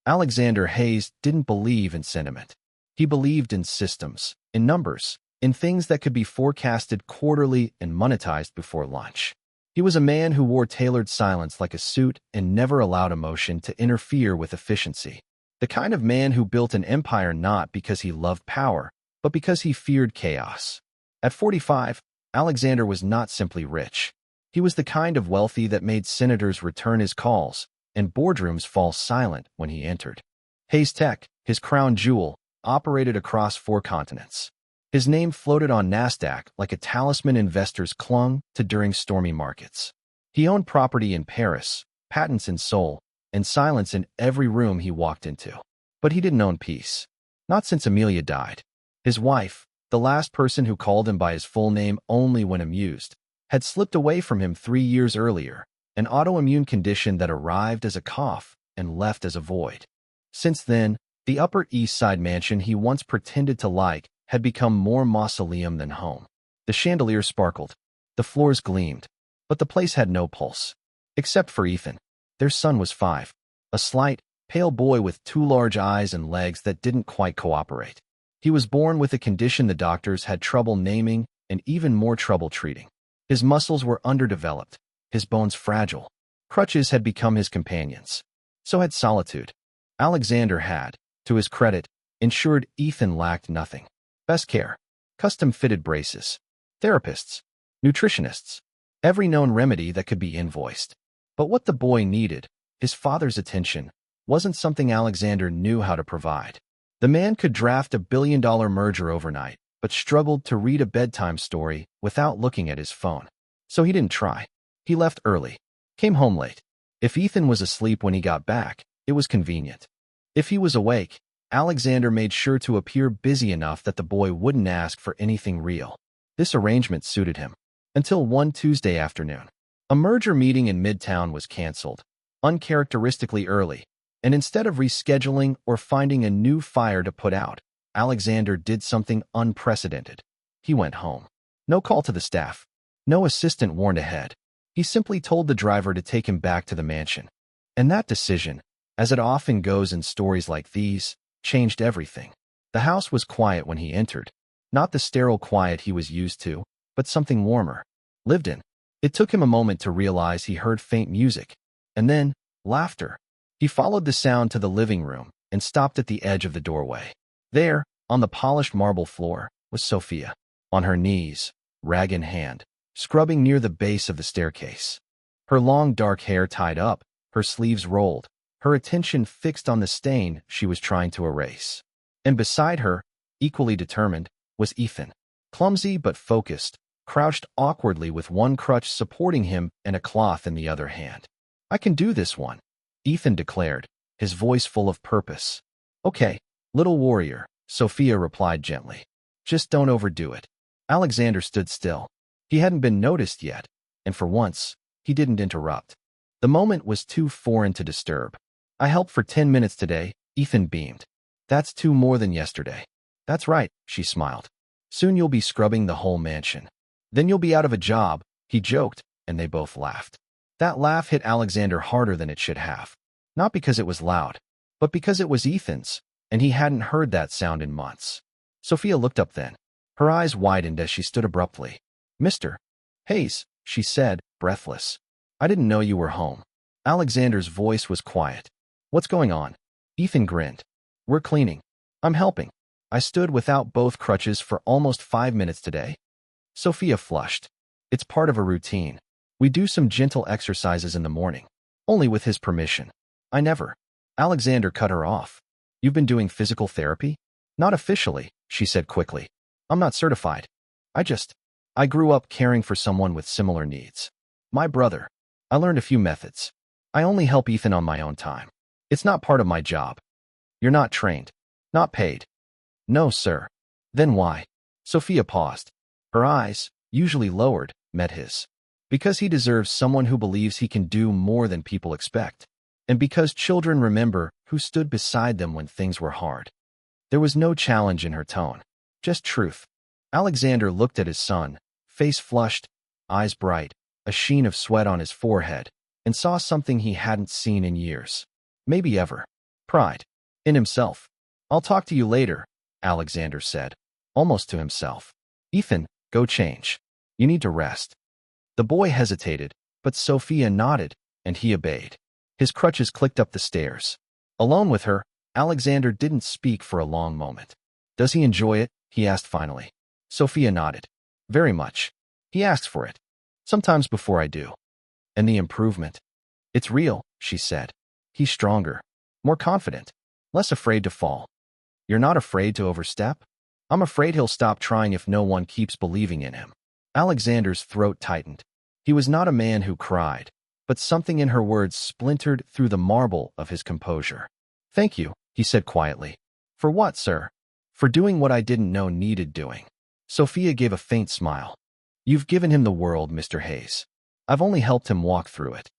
Alexander Hayes didn't believe in sentiment. He believed in systems, in numbers, in things that could be forecasted quarterly and monetized before lunch. He was a man who wore tailored silence like a suit and never allowed emotion to interfere with efficiency. The kind of man who built an empire not because he loved power, but because he feared chaos. At 45, Alexander was not simply rich. He was the kind of wealthy that made senators return his calls and boardrooms fall silent when he entered. Hayes Tech, his crown jewel, operated across 4 continents. His name floated on NASDAQ like a talisman investors clung to during stormy markets. He owned property in Paris, patents in Seoul, and silence in every room he walked into. But he didn't own peace. Not since Amelia died. His wife, the last person who called him by his full name only when amused, had slipped away from him 3 years earlier, an autoimmune condition that arrived as a cough and left as a void. Since then, the Upper East Side mansion he once pretended to like had become more mausoleum than home. The chandeliers sparkled, the floors gleamed, but the place had no pulse. Except for Ethan. Their son was 5, a slight, pale boy with 2 large eyes and legs that didn't quite cooperate. He was born with a condition the doctors had trouble naming and even more trouble treating. His muscles were underdeveloped, his bones fragile. Crutches had become his companions. So had solitude. Alexander had, to his credit, ensured Ethan lacked nothing. Best care, custom-fitted braces, therapists, nutritionists, every known remedy that could be invoiced. But what the boy needed, his father's attention, wasn't something Alexander knew how to provide. The man could draft a billion-dollar merger overnight, but struggled to read a bedtime story without looking at his phone. So he didn't try. He left early, came home late. If Ethan was asleep when he got back, it was convenient. If he was awake, Alexander made sure to appear busy enough that the boy wouldn't ask for anything real. This arrangement suited him. Until one Tuesday afternoon. A merger meeting in Midtown was canceled, uncharacteristically early, and instead of rescheduling or finding a new fire to put out, Alexander did something unprecedented. He went home. No call to the staff. No assistant warned ahead. He simply told the driver to take him back to the mansion. And that decision, as it often goes in stories like these, changed everything. The house was quiet when he entered. Not the sterile quiet he was used to, but something warmer. Lived in. It took him a moment to realize he heard faint music. And then, laughter. He followed the sound to the living room and stopped at the edge of the doorway. There, on the polished marble floor, was Sophia. On her knees, rag in hand, scrubbing near the base of the staircase. Her long dark hair tied up, her sleeves rolled, her attention fixed on the stain she was trying to erase. And beside her, equally determined, was Ethan. Clumsy but focused, crouched awkwardly with one crutch supporting him and a cloth in the other hand. "I can do this one," Ethan declared, his voice full of purpose. "Okay, little warrior," Sophia replied gently. "Just don't overdo it." Alexander stood still. He hadn't been noticed yet, and for once, he didn't interrupt. The moment was too foreign to disturb. "I helped for 10 minutes today," Ethan beamed. "That's 2 more than yesterday." "That's right," she smiled. "Soon you'll be scrubbing the whole mansion. Then you'll be out of a job," he joked, and they both laughed. That laugh hit Alexander harder than it should have. Not because it was loud, but because it was Ethan's, and he hadn't heard that sound in months. Sophia looked up then. Her eyes widened as she stood abruptly. "Mr. Hayes," she said, breathless. "I didn't know you were home." Alexander's voice was quiet. "What's going on?" Ethan grinned. "We're cleaning. I'm helping. I stood without both crutches for almost 5 minutes today." Sophia flushed. "It's part of a routine. We do some gentle exercises in the morning. Only with his permission." "I never." Alexander cut her off. "You've been doing physical therapy?" "Not officially," she said quickly. "I'm not certified. I grew up caring for someone with similar needs. My brother. I learned a few methods. I only help Ethan on my own time. It's not part of my job." "You're not trained. Not paid." "No, sir." "Then why?" Sophia paused. Her eyes, usually lowered, met his. "Because he deserves someone who believes he can do more than people expect. And because children remember who stood beside them when things were hard." There was no challenge in her tone, just truth. Alexander looked at his son, face flushed, eyes bright, a sheen of sweat on his forehead, and saw something he hadn't seen in years. Maybe ever. Pride. In himself. I'll talk to you later, Alexander said, almost to himself. Ethan, go change. You need to rest. The boy hesitated, but Sophia nodded, and he obeyed. His crutches clicked up the stairs. Alone with her, Alexander didn't speak for a long moment. Does he enjoy it? He asked finally. Sophia nodded. Very much. He asks for it. Sometimes before I do. And the improvement? It's real, she said. He's stronger, more confident, less afraid to fall. You're not afraid to overstep? I'm afraid he'll stop trying if no one keeps believing in him. Alexander's throat tightened. He was not a man who cried, but something in her words splintered through the marble of his composure. Thank you, he said quietly. For what, sir? For doing what I didn't know needed doing. Sophia gave a faint smile. You've given him the world, Mr. Hayes. I've only helped him walk through it.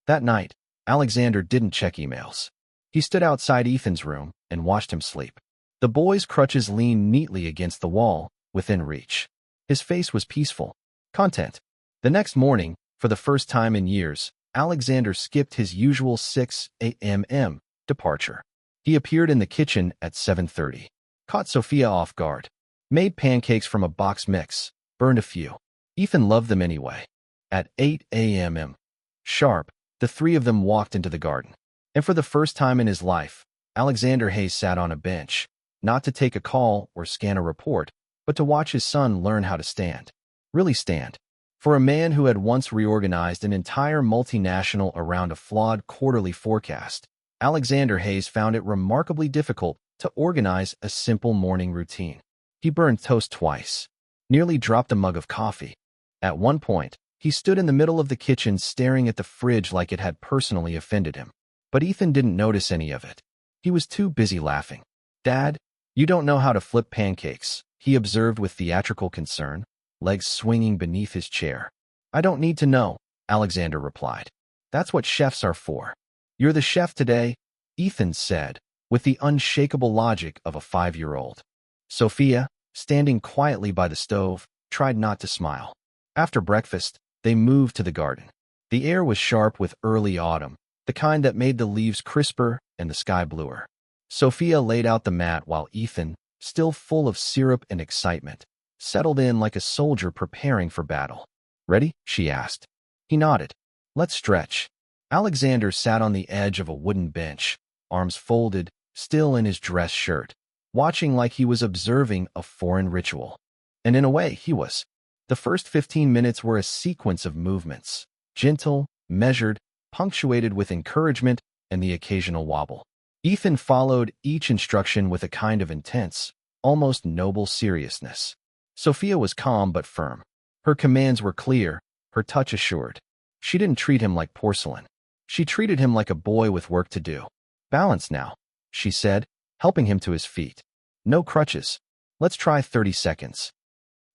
That night, Alexander didn't check emails. He stood outside Ethan's room and watched him sleep. The boy's crutches leaned neatly against the wall, within reach. His face was peaceful, content. The next morning, for the first time in years, Alexander skipped his usual 6 a.m. departure. He appeared in the kitchen at 7:30. Caught Sophia off guard. Made pancakes from a box mix. Burned a few. Ethan loved them anyway. At 8 a.m. sharp, the three of them walked into the garden. And for the first time in his life, Alexander Hayes sat on a bench, not to take a call or scan a report, but to watch his son learn how to stand. Really stand. For a man who had once reorganized an entire multinational around a flawed quarterly forecast, Alexander Hayes found it remarkably difficult to organize a simple morning routine. He burned toast twice, nearly dropped a mug of coffee. At one point, he stood in the middle of the kitchen staring at the fridge like it had personally offended him. But Ethan didn't notice any of it. He was too busy laughing. Dad, you don't know how to flip pancakes, he observed with theatrical concern, legs swinging beneath his chair. I don't need to know, Alexander replied. That's what chefs are for. You're the chef today, Ethan said, with the unshakable logic of a 5-year-old. Sophia, standing quietly by the stove, tried not to smile. After breakfast, they moved to the garden. The air was sharp with early autumn, the kind that made the leaves crisper and the sky bluer. Sophia laid out the mat while Ethan, still full of syrup and excitement, settled in like a soldier preparing for battle. Ready? She asked. He nodded. Let's stretch. Alexander sat on the edge of a wooden bench, arms folded, still in his dress shirt, watching like he was observing a foreign ritual. And in a way, he was. The first 15 minutes were a sequence of movements, gentle, measured, punctuated with encouragement and the occasional wobble. Ethan followed each instruction with a kind of intense, almost noble seriousness. Sophia was calm but firm. Her commands were clear, her touch assured. She didn't treat him like porcelain. She treated him like a boy with work to do. Balance now, she said, helping him to his feet. No crutches. Let's try 30 seconds.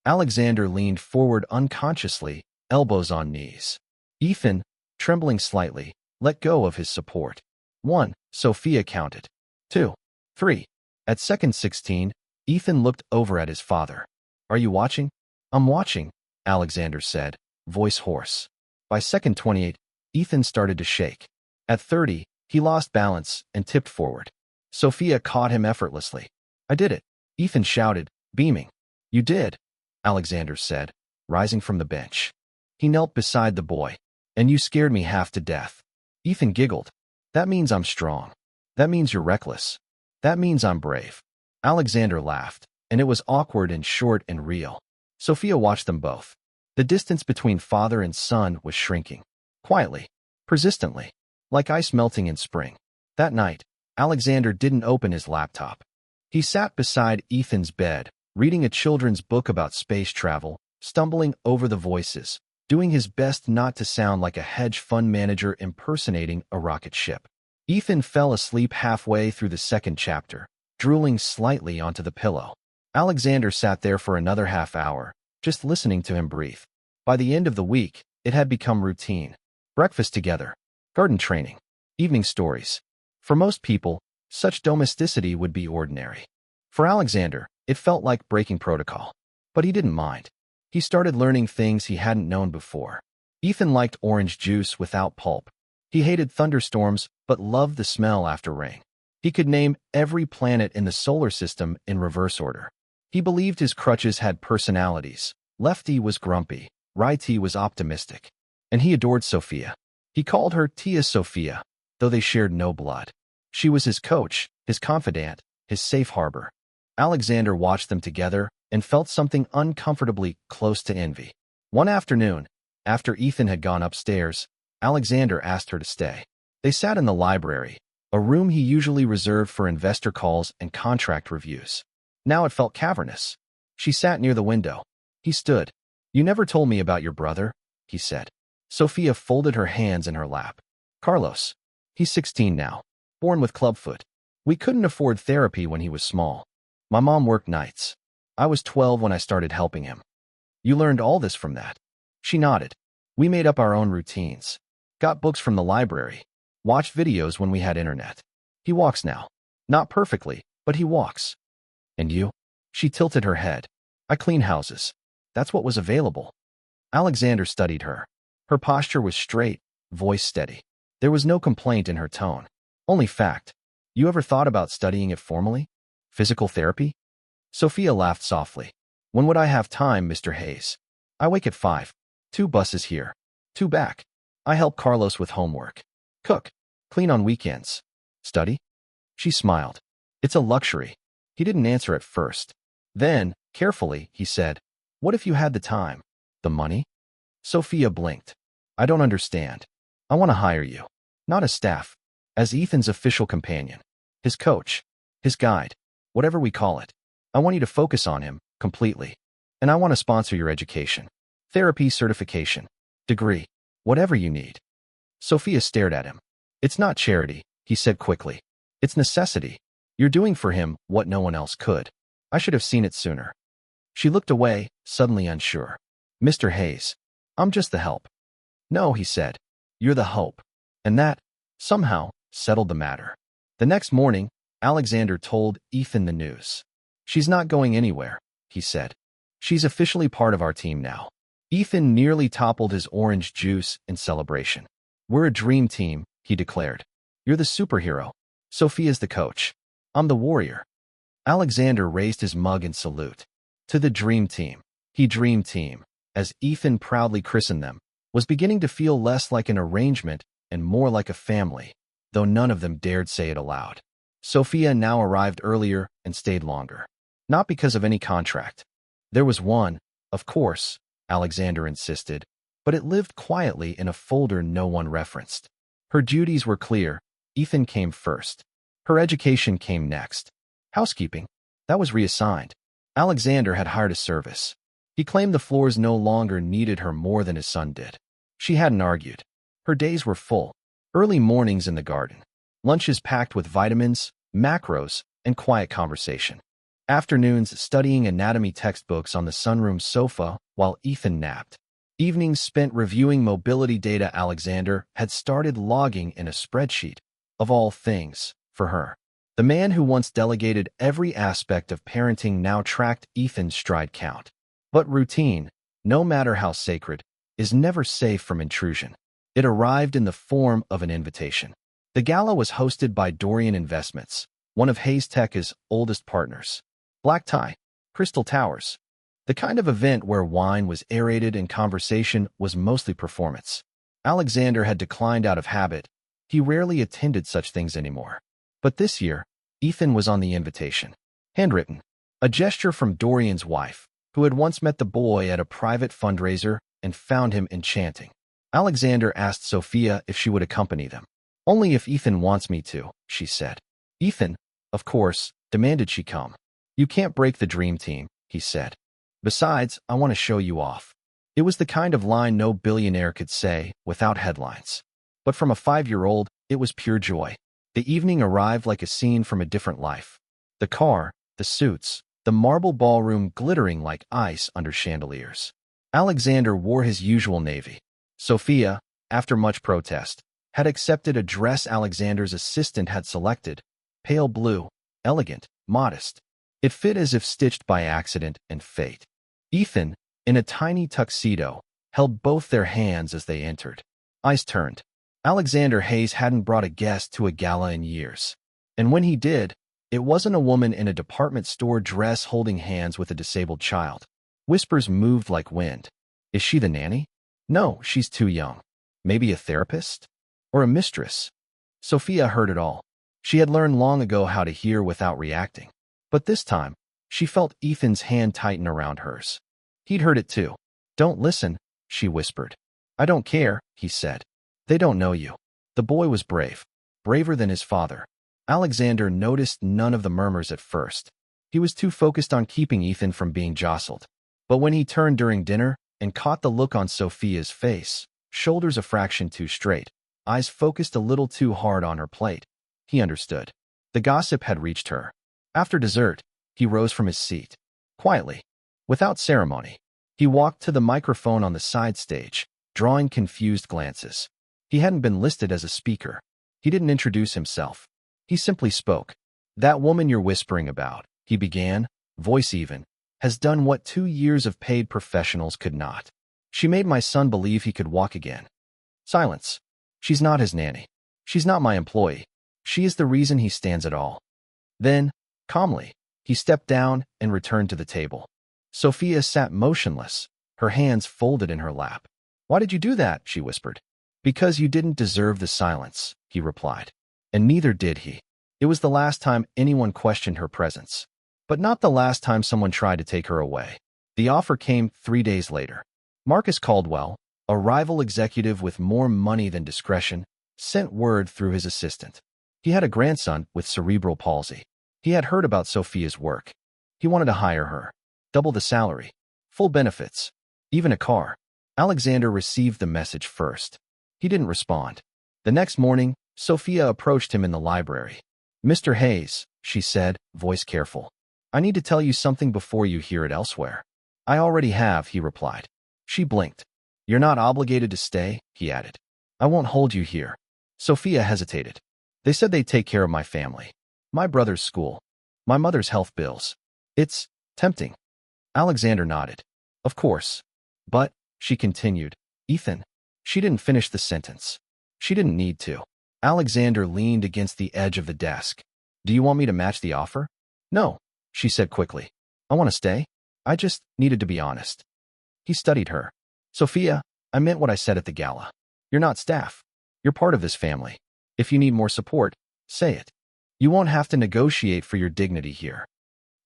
Alexander leaned forward unconsciously, elbows on knees. Ethan, trembling slightly, let go of his support. 1, Sophia counted. 2, 3. At second 16, Ethan looked over at his father. Are you watching? I'm watching, Alexander said, voice hoarse. By second 28, Ethan started to shake. At 30, he lost balance and tipped forward. Sophia caught him effortlessly. I did it, Ethan shouted, beaming. You did, Alexander said, rising from the bench. He knelt beside the boy. And you scared me half to death. Ethan giggled. That means I'm strong. That means you're reckless. That means I'm brave. Alexander laughed, and it was awkward and short and real. Sophia watched them both. The distance between father and son was shrinking. Quietly, persistently, like ice melting in spring. That night, Alexander didn't open his laptop. He sat beside Ethan's bed, reading a children's book about space travel, stumbling over the voices, doing his best not to sound like a hedge fund manager impersonating a rocket ship. Ethan fell asleep halfway through the second chapter, drooling slightly onto the pillow. Alexander sat there for another half hour, just listening to him breathe. By the end of the week, it had become routine. Breakfast together, garden training, evening stories. For most people, such domesticity would be ordinary. For Alexander, it felt like breaking protocol. But he didn't mind. He started learning things he hadn't known before. Ethan liked orange juice without pulp. He hated thunderstorms, but loved the smell after rain. He could name every planet in the solar system in reverse order. He believed his crutches had personalities. Lefty was grumpy, righty was optimistic, and he adored Sophia. He called her Tia Sophia, though they shared no blood. She was his coach, his confidant, his safe harbor. Alexander watched them together and felt something uncomfortably close to envy. One afternoon, after Ethan had gone upstairs, Alexander asked her to stay. They sat in the library, a room he usually reserved for investor calls and contract reviews. Now it felt cavernous. She sat near the window. He stood. "You never told me about your brother," he said. Sophia folded her hands in her lap. "Carlos. He's 16 now, born with clubfoot. We couldn't afford therapy when he was small. My mom worked nights. I was 12 when I started helping him." "You learned all this from that?" She nodded. "We made up our own routines. Got books from the library. Watched videos when we had internet. He walks now. Not perfectly, but he walks." "And you?" She tilted her head. "I clean houses. That's what was available." Alexander studied her. Her posture was straight, voice steady. There was no complaint in her tone. Only fact. "You ever thought about studying it formally? Physical therapy?" Sophia laughed softly. "When would I have time, Mr. Hayes? I wake at 5. 2 buses here. 2 back. I help Carlos with homework. Cook. Clean on weekends. Study?" She smiled. "It's a luxury." He didn't answer at first. Then, carefully, he said, "What if you had the time? The money?" Sophia blinked. "I don't understand. I want to hire you. Not as staff. As Ethan's official companion. His coach. His guide. Whatever we call it. I want you to focus on him, completely. And I want to sponsor your education. Therapy certification. Degree. Whatever you need." Sophia stared at him. "It's not charity," he said quickly. "It's necessity. You're doing for him what no one else could. I should have seen it sooner." She looked away, suddenly unsure. "Mr. Hayes, I'm just the help." "No," he said. "You're the hope." And that, somehow, settled the matter. The next morning, Alexander told Ethan the news. "She's not going anywhere," he said. "She's officially part of our team now." Ethan nearly toppled his orange juice in celebration. "We're a dream team," he declared. "You're the superhero. Sophia's the coach. I'm the warrior." Alexander raised his mug in salute. To the dream team. He dream team, as Ethan proudly christened them, was beginning to feel less like an arrangement and more like a family, though none of them dared say it aloud. Sophia now arrived earlier and stayed longer. Not because of any contract. There was one, of course, Alexander insisted, but it lived quietly in a folder no one referenced. Her duties were clear. Ethan came first. Her education came next. Housekeeping. That was reassigned. Alexander had hired a service. He claimed the floors no longer needed her more than his son did. She hadn't argued. Her days were full. Early mornings in the garden. Lunches packed with vitamins, macros, and quiet conversation. Afternoons studying anatomy textbooks on the sunroom sofa while Ethan napped. Evenings spent reviewing mobility data Alexander had started logging in a spreadsheet, of all things, for her. The man who once delegated every aspect of parenting now tracked Ethan's stride count. But routine, no matter how sacred, is never safe from intrusion. It arrived in the form of an invitation. The gala was hosted by Dorian Investments, one of Hayes Tech's oldest partners. Black tie, crystal towers. The kind of event where wine was aerated and conversation was mostly performance. Alexander had declined out of habit. He rarely attended such things anymore. But this year, Ethan was on the invitation. Handwritten. A gesture from Dorian's wife, who had once met the boy at a private fundraiser and found him enchanting. Alexander asked Sophia if she would accompany them. "Only if Ethan wants me to," she said. Ethan, of course, demanded she come. "You can't break the dream team," he said. "Besides, I want to show you off." It was the kind of line no billionaire could say without headlines. But from a 5-year-old, it was pure joy. The evening arrived like a scene from a different life. The car, the suits, the marble ballroom glittering like ice under chandeliers. Alexander wore his usual navy. Sophia, after much protest, had accepted a dress Alexander's assistant had selected, pale blue, elegant, modest. It fit as if stitched by accident and fate. Ethan, in a tiny tuxedo, held both their hands as they entered. Eyes turned. Alexander Hayes hadn't brought a guest to a gala in years. And when he did, it wasn't a woman in a department store dress holding hands with a disabled child. Whispers moved like wind. Is she the nanny? No, she's too young. Maybe a therapist? Or a mistress? Sophia heard it all. She had learned long ago how to hear without reacting. But this time, she felt Ethan's hand tighten around hers. He'd heard it too. Don't listen, she whispered. I don't care, he said. They don't know you. The boy was brave. Braver than his father. Alexander noticed none of the murmurs at first. He was too focused on keeping Ethan from being jostled. But when he turned during dinner and caught the look on Sophia's face, shoulders a fraction too straight, eyes focused a little too hard on her plate, he understood. The gossip had reached her. After dessert, he rose from his seat. Quietly, without ceremony, he walked to the microphone on the side stage, drawing confused glances. He hadn't been listed as a speaker. He didn't introduce himself. He simply spoke. That woman you're whispering about, he began, voice even, has done what 2 years of paid professionals could not. She made my son believe he could walk again. Silence. She's not his nanny. She's not my employee. She is the reason he stands at all. Then, calmly, he stepped down and returned to the table. Sophia sat motionless, her hands folded in her lap. Why did you do that? She whispered. Because you didn't deserve the silence, he replied. And neither did he. It was the last time anyone questioned her presence. But not the last time someone tried to take her away. The offer came 3 days later. Marcus Caldwell, a rival executive with more money than discretion, sent word through his assistant. He had a grandson with cerebral palsy. He had heard about Sophia's work. He wanted to hire her. Double the salary. Full benefits. Even a car. Alexander received the message first. He didn't respond. The next morning, Sophia approached him in the library. Mr. Hayes, she said, voice careful. I need to tell you something before you hear it elsewhere. I already have, he replied. She blinked. You're not obligated to stay, he added. I won't hold you here. Sophia hesitated. They said they'd take care of my family. My brother's school. My mother's health bills. It's tempting. Alexander nodded. Of course. But, she continued, Ethan. She didn't finish the sentence. She didn't need to. Alexander leaned against the edge of the desk. Do you want me to match the offer? No, she said quickly. I want to stay. I just needed to be honest. He studied her. Sophia, I meant what I said at the gala. You're not staff. You're part of this family. If you need more support, say it. You won't have to negotiate for your dignity here.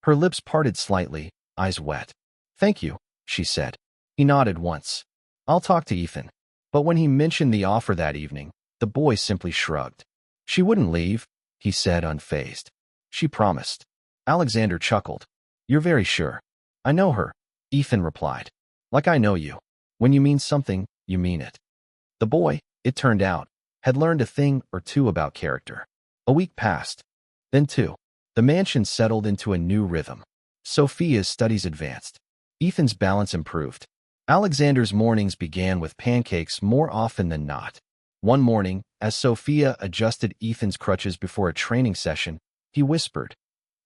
Her lips parted slightly, eyes wet. Thank you, she said. He nodded once. I'll talk to Ethan. But when he mentioned the offer that evening, the boy simply shrugged. She wouldn't leave, he said unfazed. She promised. Alexander chuckled. You're very sure. I know her, Ethan replied. Like I know you. When you mean something, you mean it. The boy, it turned out, had learned a thing or two about character. A week passed. Then 2. The mansion settled into a new rhythm. Sophia's studies advanced. Ethan's balance improved. Alexander's mornings began with pancakes more often than not. One morning, as Sophia adjusted Ethan's crutches before a training session, he whispered,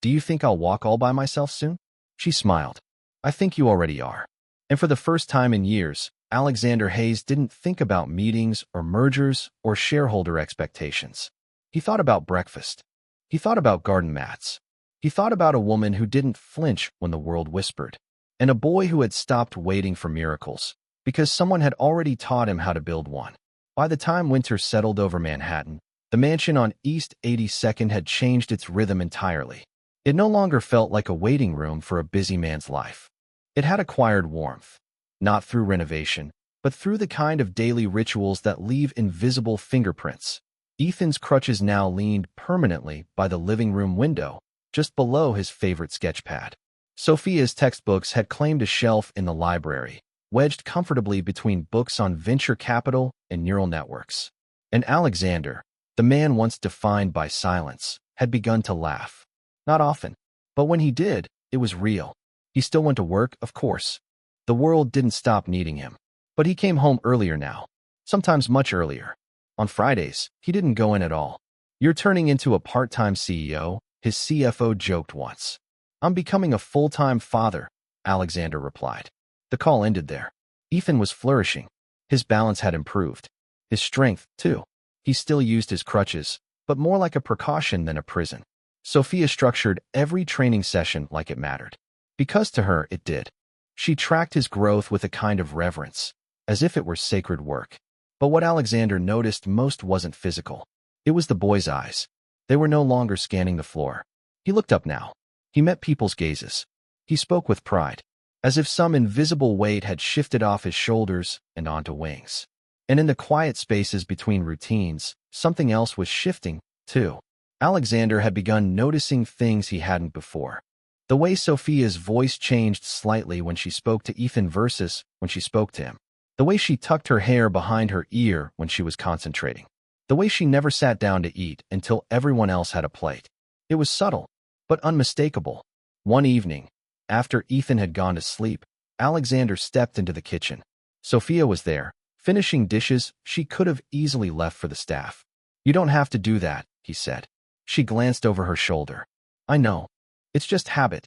Do you think I'll walk all by myself soon? She smiled. I think you already are. And for the first time in years, Alexander Hayes didn't think about meetings or mergers or shareholder expectations. He thought about breakfast. He thought about garden mats. He thought about a woman who didn't flinch when the world whispered, and a boy who had stopped waiting for miracles because someone had already taught him how to build one. By the time winter settled over Manhattan, the mansion on East 82nd had changed its rhythm entirely. It no longer felt like a waiting room for a busy man's life. It had acquired warmth, not through renovation, but through the kind of daily rituals that leave invisible fingerprints. Ethan's crutches now leaned permanently by the living room window, just below his favorite sketchpad. Sophia's textbooks had claimed a shelf in the library, wedged comfortably between books on venture capital and neural networks. And Alexander, the man once defined by silence, had begun to laugh. Not often, but when he did, it was real. He still went to work, of course. The world didn't stop needing him. But he came home earlier now, sometimes much earlier. On Fridays, he didn't go in at all. You're turning into a part-time CEO, his CFO joked once. I'm becoming a full-time father, Alexander replied. The call ended there. Ethan was flourishing. His balance had improved. His strength, too. He still used his crutches, but more like a precaution than a prison. Sophia structured every training session like it mattered, because to her it did. She tracked his growth with a kind of reverence, as if it were sacred work. But what Alexander noticed most wasn't physical. It was the boy's eyes. They were no longer scanning the floor. He looked up now. He met people's gazes. He spoke with pride, as if some invisible weight had shifted off his shoulders and onto wings. And in the quiet spaces between routines, something else was shifting, too. Alexander had begun noticing things he hadn't before. The way Sophia's voice changed slightly when she spoke to Ethan versus when she spoke to him. The way she tucked her hair behind her ear when she was concentrating. The way she never sat down to eat until everyone else had a plate. It was subtle, but unmistakable. One evening, after Ethan had gone to sleep, Alexander stepped into the kitchen. Sophia was there, finishing dishes she could have easily left for the staff. "You don't have to do that," he said. She glanced over her shoulder. "I know. It's just habit."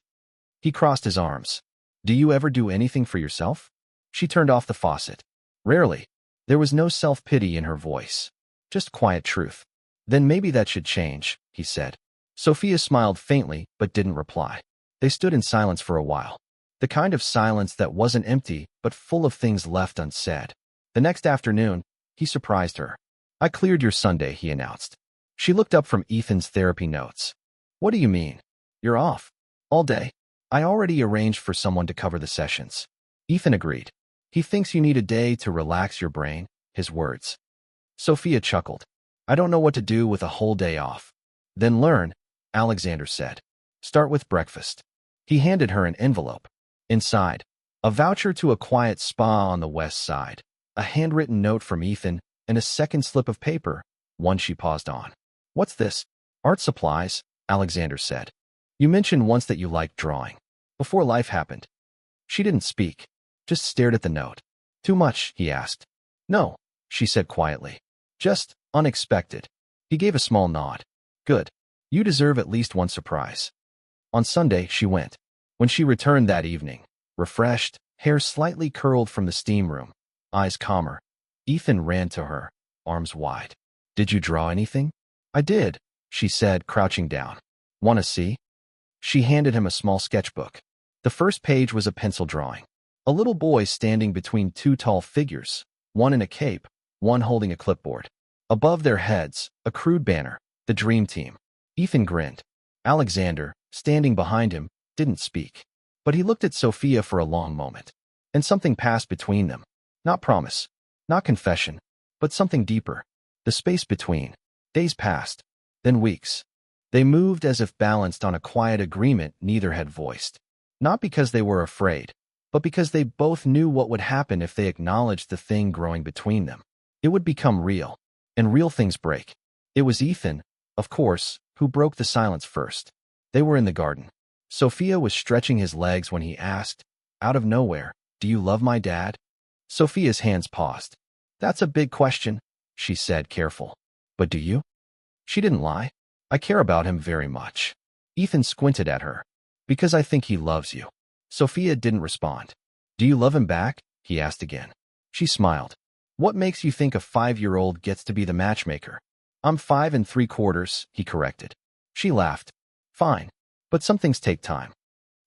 He crossed his arms. "Do you ever do anything for yourself?" She turned off the faucet. "Rarely." There was no self-pity in her voice. Just quiet truth. "Then maybe that should change," he said. Sophia smiled faintly but didn't reply. They stood in silence for a while. The kind of silence that wasn't empty but full of things left unsaid. The next afternoon, he surprised her. "I cleared your Sunday," he announced. She looked up from Ethan's therapy notes. "What do you mean? You're off? All day?" "I already arranged for someone to cover the sessions." Ethan agreed. "He thinks you need a day to relax your brain," his words. Sophia chuckled. "I don't know what to do with a whole day off." "Then learn," Alexander said. "Start with breakfast." He handed her an envelope. Inside, a voucher to a quiet spa on the west side, a handwritten note from Ethan, and a second slip of paper, one she paused on. "What's this?" "Art supplies," Alexander said. "You mentioned once that you liked drawing. Before life happened." She didn't speak, just stared at the note. "Too much?" he asked. "No," she said quietly. "Just unexpected." He gave a small nod. "Good. You deserve at least one surprise." On Sunday, she went. When she returned that evening, refreshed, hair slightly curled from the steam room, eyes calmer, Ethan ran to her, arms wide. "Did you draw anything?" "I did," she said, crouching down. "Want to see?" She handed him a small sketchbook. The first page was a pencil drawing. A little boy standing between two tall figures, one in a cape, one holding a clipboard. Above their heads, a crude banner, the Dream Team. Ethan grinned. Alexander, standing behind him, didn't speak. But he looked at Sophia for a long moment. And something passed between them. Not promise, not confession, but something deeper. The space between. Days passed, then weeks. They moved as if balanced on a quiet agreement neither had voiced. Not because they were afraid, but because they both knew what would happen if they acknowledged the thing growing between them. It would become real, and real things break. It was Ethan, of course, who broke the silence first. They were in the garden. Sophia was stretching his legs when he asked, out of nowhere, "Do you love my dad?" Sophia's hands paused. "That's a big question," she said, careful. "But do you?" She didn't lie. "I care about him very much." Ethan squinted at her. "Because I think he loves you." Sophia didn't respond. "Do you love him back?" he asked again. She smiled. "What makes you think a 5-year-old gets to be the matchmaker?" "I'm 5 3/4, he corrected. She laughed. "Fine. But some things take time."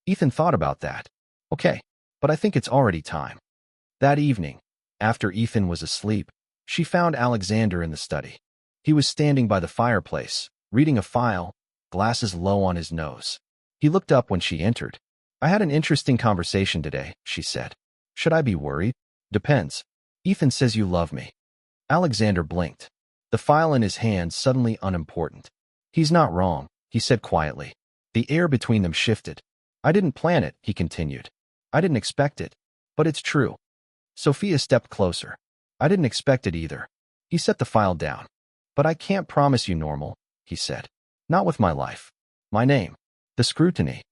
Ethan thought about that. "Okay, but I think it's already time." That evening, after Ethan was asleep, she found Alexander in the study. He was standing by the fireplace, reading a file, glasses low on his nose. He looked up when she entered. "I had an interesting conversation today," she said. "Should I be worried?" "Depends. Ethan says you love me." Alexander blinked. The file in his hand suddenly unimportant. "He's not wrong," he said quietly. The air between them shifted. "I didn't plan it," he continued. "I didn't expect it. But it's true." Sophia stepped closer. "I didn't expect it either." He set the file down. "But I can't promise you normal," he said. "Not with my life. My name. The scrutiny."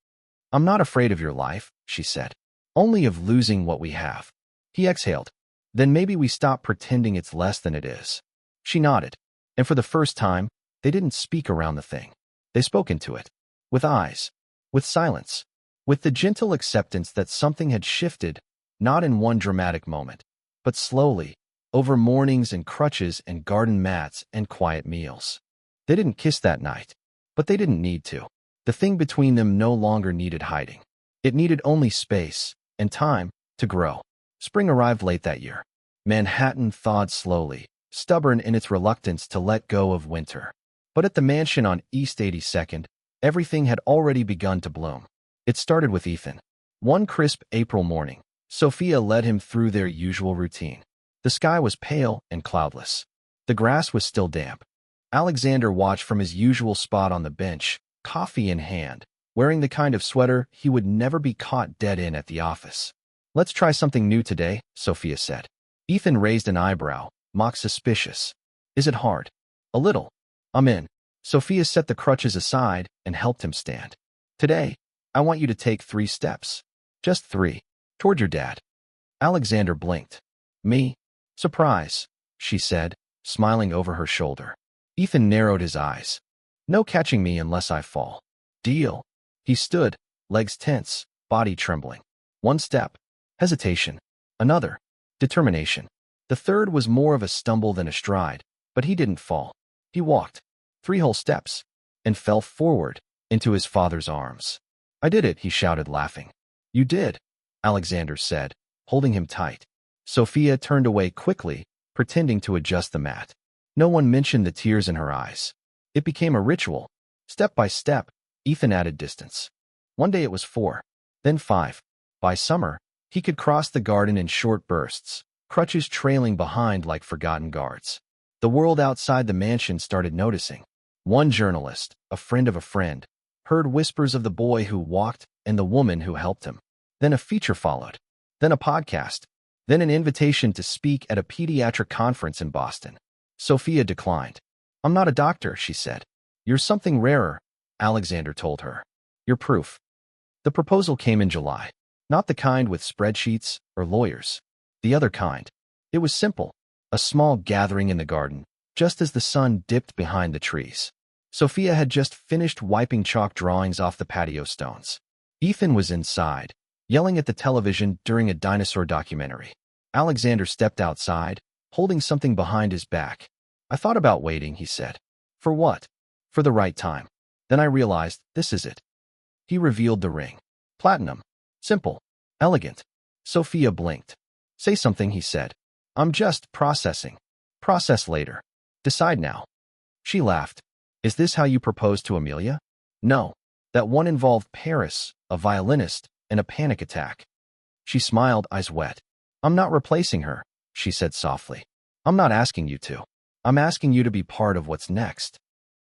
"I'm not afraid of your life," she said. "Only of losing what we have." He exhaled. "Then maybe we stop pretending it's less than it is." She nodded. And for the first time, they didn't speak around the thing. They spoke into it. With eyes. With silence. With the gentle acceptance that something had shifted, not in one dramatic moment, but slowly, over mornings and crutches and garden mats and quiet meals. They didn't kiss that night, but they didn't need to. The thing between them no longer needed hiding. It needed only space and time to grow. Spring arrived late that year. Manhattan thawed slowly, stubborn in its reluctance to let go of winter. But at the mansion on East 82nd, everything had already begun to bloom. It started with Ethan. One crisp April morning, Sophia led him through their usual routine. The sky was pale and cloudless. The grass was still damp. Alexander watched from his usual spot on the bench, coffee in hand, wearing the kind of sweater he would never be caught dead in at the office. "Let's try something new today," Sophia said. Ethan raised an eyebrow, mock suspicious. "Is it hard?" "A little." "I'm in." Sophia set the crutches aside and helped him stand. "Today, I want you to take 3 steps. Just 3. Toward your dad." Alexander blinked. "Me?" "Surprise," she said, smiling over her shoulder. Ethan narrowed his eyes. "No catching me unless I fall." "Deal." He stood, legs tense, body trembling. 1 step. Hesitation. Another. Determination. The third was more of a stumble than a stride, but he didn't fall. He walked 3 whole steps and fell forward into his father's arms. "I did it," he shouted, laughing. "You did," Alexander said, holding him tight. Sophia turned away quickly, pretending to adjust the mat. No one mentioned the tears in her eyes. It became a ritual. Step by step, Ethan added distance. One day it was 4, then 5. By summer, he could cross the garden in short bursts, crutches trailing behind like forgotten guards. The world outside the mansion started noticing. One journalist, a friend of a friend, heard whispers of the boy who walked and the woman who helped him. Then a feature followed. Then a podcast. Then an invitation to speak at a pediatric conference in Boston. Sophia declined. "I'm not a doctor," she said. "You're something rarer," Alexander told her. "You're proof." The proposal came in July. Not the kind with spreadsheets or lawyers. The other kind. It was simple. A small gathering in the garden, just as the sun dipped behind the trees. Sophia had just finished wiping chalk drawings off the patio stones. Ethan was inside, yelling at the television during a dinosaur documentary. Alexander stepped outside, holding something behind his back. "I thought about waiting," he said. "For what?" "For the right time. Then I realized, this is it." He revealed the ring. Platinum. Simple. Elegant. Sophia blinked. "Say something," he said. "I'm just processing." "Process later. Decide now." She laughed. "Is this how you proposed to Amelia?" "No. That one involved Paris, a violinist, and a panic attack." She smiled, eyes wet. "I'm not replacing her," she said softly. "I'm not asking you to. I'm asking you to be part of what's next."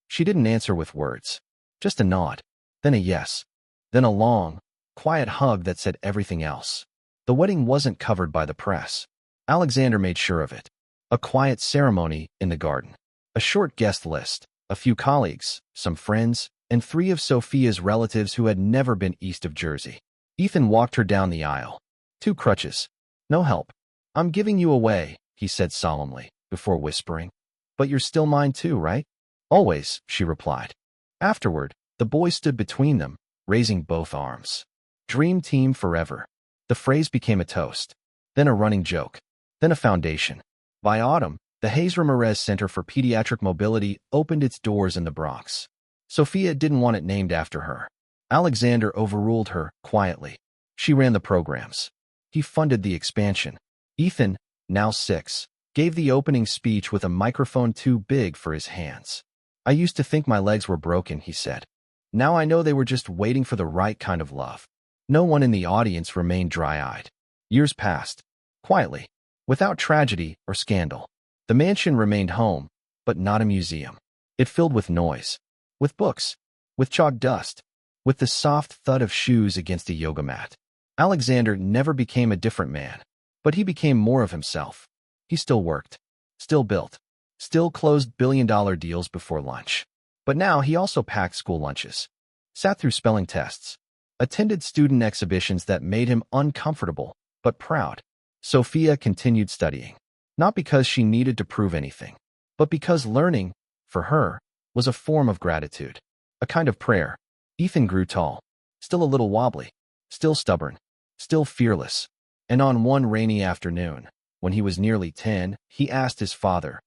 She didn't answer with words. Just a nod. Then a yes. Then a long, quiet hug that said everything else. The wedding wasn't covered by the press. Alexander made sure of it. A quiet ceremony in the garden. A short guest list. A few colleagues, some friends, and 3 of Sophia's relatives who had never been east of Jersey. Ethan walked her down the aisle. 2 crutches. "No help. I'm giving you away," he said solemnly, before whispering. "But you're still mine too, right?" "Always," she replied. Afterward, the boy stood between them, raising both arms. "Dream team forever." The phrase became a toast, then a running joke, then a foundation. By autumn, the Hayes Ramirez Center for Pediatric Mobility opened its doors in the Bronx. Sophia didn't want it named after her. Alexander overruled her quietly. She ran the programs. He funded the expansion. Ethan, now 6, gave the opening speech with a microphone too big for his hands. "I used to think my legs were broken," he said. "Now I know they were just waiting for the right kind of love." No one in the audience remained dry-eyed. Years passed, quietly, without tragedy or scandal. The mansion remained home, but not a museum. It filled with noise, with books, with chalk dust, with the soft thud of shoes against a yoga mat. Alexander never became a different man, but he became more of himself. He still worked, still built, still closed billion-dollar deals before lunch. But now he also packed school lunches, sat through spelling tests, attended student exhibitions that made him uncomfortable, but proud. Sophia continued studying, not because she needed to prove anything, but because learning, for her, was a form of gratitude, a kind of prayer. Ethan grew tall, still a little wobbly, still stubborn, still fearless. And on one rainy afternoon, when he was nearly 10, he asked his father,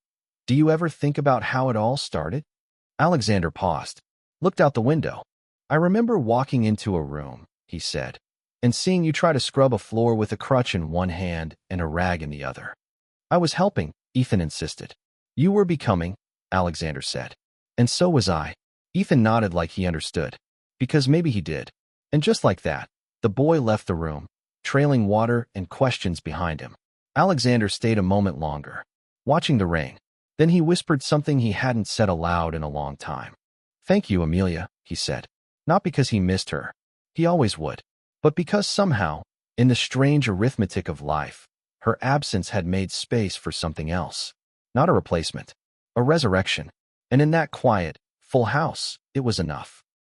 "Do you ever think about how it all started?" Alexander paused, looked out the window. I remember walking into a room, he said, and seeing you try to scrub a floor with a crutch in one hand and a rag in the other. I was helping, Ethan insisted. You were becoming, Alexander said. And so was I. Ethan nodded like he understood. Because maybe he did. And just like that, the boy left the room, trailing water and questions behind him. Alexander stayed a moment longer, watching the rain. Then he whispered something he hadn't said aloud in a long time. Thank you, Amelia, he said. Not because he missed her. He always would. But because somehow, in the strange arithmetic of life, her absence had made space for something else. Not a replacement. A resurrection. And in that quiet, full house, it was enough.